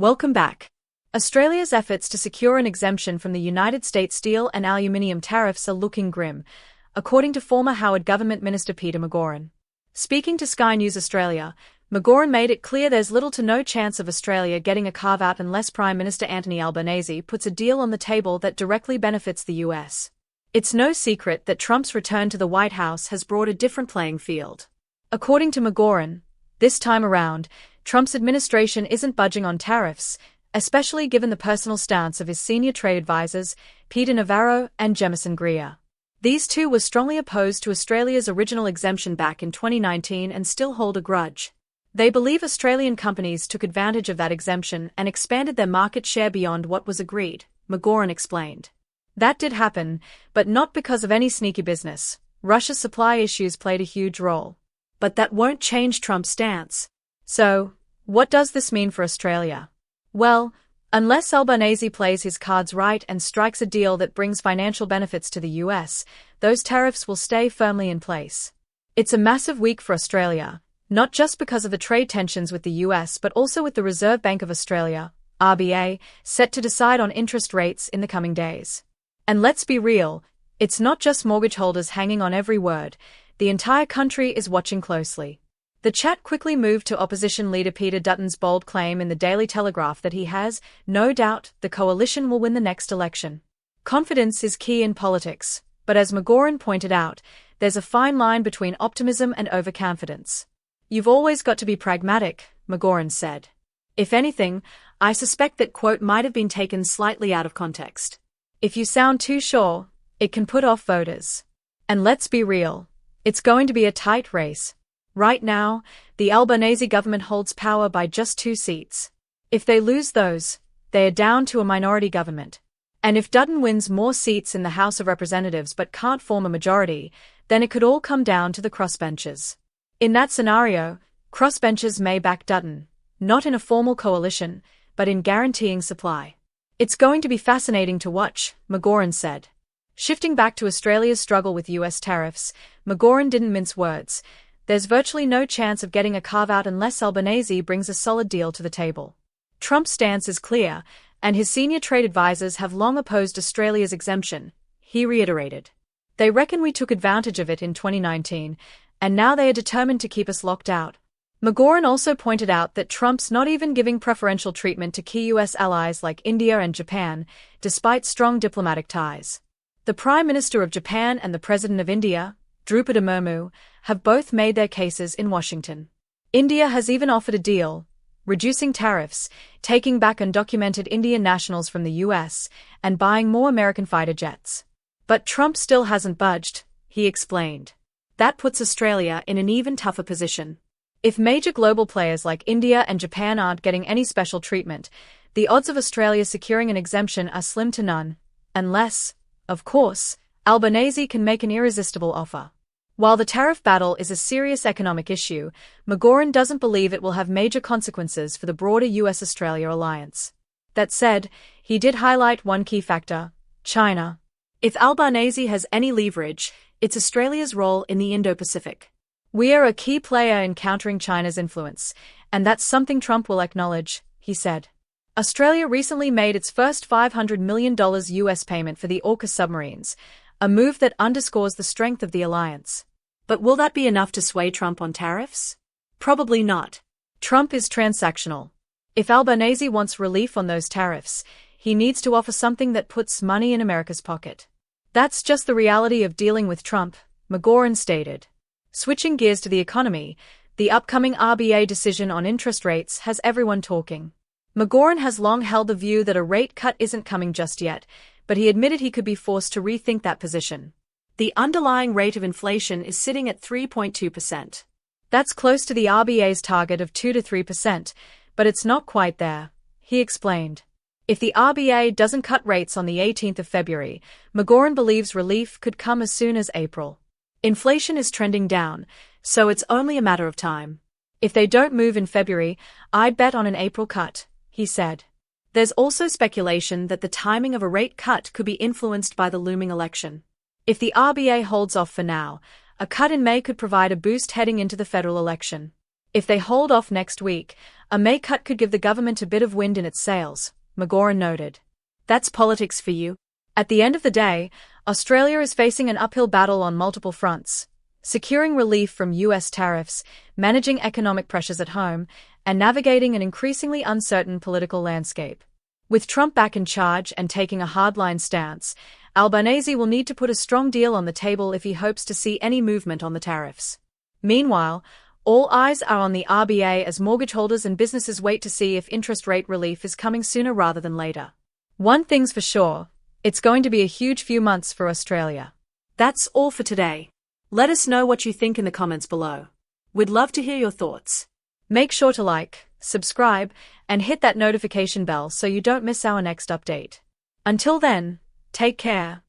Welcome back. Australia's efforts to secure an exemption from the United States steel and aluminium tariffs are looking grim, according to former Howard Government Minister Peter McGauran. Speaking to Sky News Australia, McGauran made it clear there's little to no chance of Australia getting a carve-out unless Prime Minister Anthony Albanese puts a deal on the table that directly benefits the US. It's no secret that Trump's return to the White House has brought a different playing field. According to McGauran, this time around, Trump's administration isn't budging on tariffs, especially given the personal stance of his senior trade advisors, Peter Navarro and Jemison Greer. These two were strongly opposed to Australia's original exemption back in 2019 and still hold a grudge. They believe Australian companies took advantage of that exemption and expanded their market share beyond what was agreed, McGauran explained. That did happen, but not because of any sneaky business. Russia's supply issues played a huge role. But that won't change Trump's stance. So, what does this mean for Australia? Well, unless Albanese plays his cards right and strikes a deal that brings financial benefits to the US, those tariffs will stay firmly in place. It's a massive week for Australia, not just because of the trade tensions with the US but also with the Reserve Bank of Australia, RBA, set to decide on interest rates in the coming days. And let's be real, it's not just mortgage holders hanging on every word. The entire country is watching closely. The chat quickly moved to opposition leader Peter Dutton's bold claim in the Daily Telegraph that he has no doubt the coalition will win the next election. Confidence is key in politics, but as McGauran pointed out, there's a fine line between optimism and overconfidence. You've always got to be pragmatic, McGauran said. If anything, I suspect that quote might have been taken slightly out of context. If you sound too sure, it can put off voters. And let's be real, it's going to be a tight race. Right now, the Albanese government holds power by just 2 seats. If they lose those, they are down to a minority government. And if Dutton wins more seats in the House of Representatives but can't form a majority, then it could all come down to the crossbenchers. In that scenario, crossbenchers may back Dutton, not in a formal coalition, but in guaranteeing supply. It's going to be fascinating to watch, McGauran said. Shifting back to Australia's struggle with US tariffs, McGauran didn't mince words. There's virtually no chance of getting a carve-out unless Albanese brings a solid deal to the table. Trump's stance is clear, and his senior trade advisors have long opposed Australia's exemption, he reiterated. They reckon we took advantage of it in 2019, and now they are determined to keep us locked out. McGauran also pointed out that Trump's not even giving preferential treatment to key US allies like India and Japan, despite strong diplomatic ties. The Prime Minister of Japan and the President of India, Drupadi Murmu, have both made their cases in Washington. India has even offered a deal, reducing tariffs, taking back undocumented Indian nationals from the US, and buying more American fighter jets. But Trump still hasn't budged, he explained. That puts Australia in an even tougher position. If major global players like India and Japan aren't getting any special treatment, the odds of Australia securing an exemption are slim to none, unless, of course, Albanese can make an irresistible offer. While the tariff battle is a serious economic issue, McGauran doesn't believe it will have major consequences for the broader US-Australia alliance. That said, he did highlight one key factor: China. If Albanese has any leverage, it's Australia's role in the Indo-Pacific. We are a key player in countering China's influence, and that's something Trump will acknowledge, he said. Australia recently made its first $500 million US payment for the AUKUS submarines, a move that underscores the strength of the alliance. But will that be enough to sway Trump on tariffs? Probably not. Trump is transactional. If Albanese wants relief on those tariffs, he needs to offer something that puts money in America's pocket. That's just the reality of dealing with Trump, McGauran stated. Switching gears to the economy, the upcoming RBA decision on interest rates has everyone talking. McGauran has long held the view that a rate cut isn't coming just yet, but he admitted he could be forced to rethink that position. The underlying rate of inflation is sitting at 3.2%. That's close to the RBA's target of 2 to 3%, but it's not quite there, he explained. If the RBA doesn't cut rates on the 18th of February, McGauran believes relief could come as soon as April. Inflation is trending down, so it's only a matter of time. If they don't move in February, I'd bet on an April cut, he said. There's also speculation that the timing of a rate cut could be influenced by the looming election. If the RBA holds off for now, a cut in May could provide a boost heading into the federal election. If they hold off next week, A May cut could give the government a bit of wind in its sails, Magoran noted. That's politics for you. At the end of the day, Australia is facing an uphill battle on multiple fronts, securing relief from US tariffs, managing economic pressures at home, and navigating an increasingly uncertain political landscape. With Trump back in charge and taking a hardline stance, Albanese will need to put a strong deal on the table if he hopes to see any movement on the tariffs. Meanwhile, all eyes are on the RBA as mortgage holders and businesses wait to see if interest rate relief is coming sooner rather than later. One thing's for sure, it's going to be a huge few months for Australia. That's all for today. Let us know what you think in the comments below. We'd love to hear your thoughts. Make sure to like, subscribe, and hit that notification bell so you don't miss our next update. Until then, take care.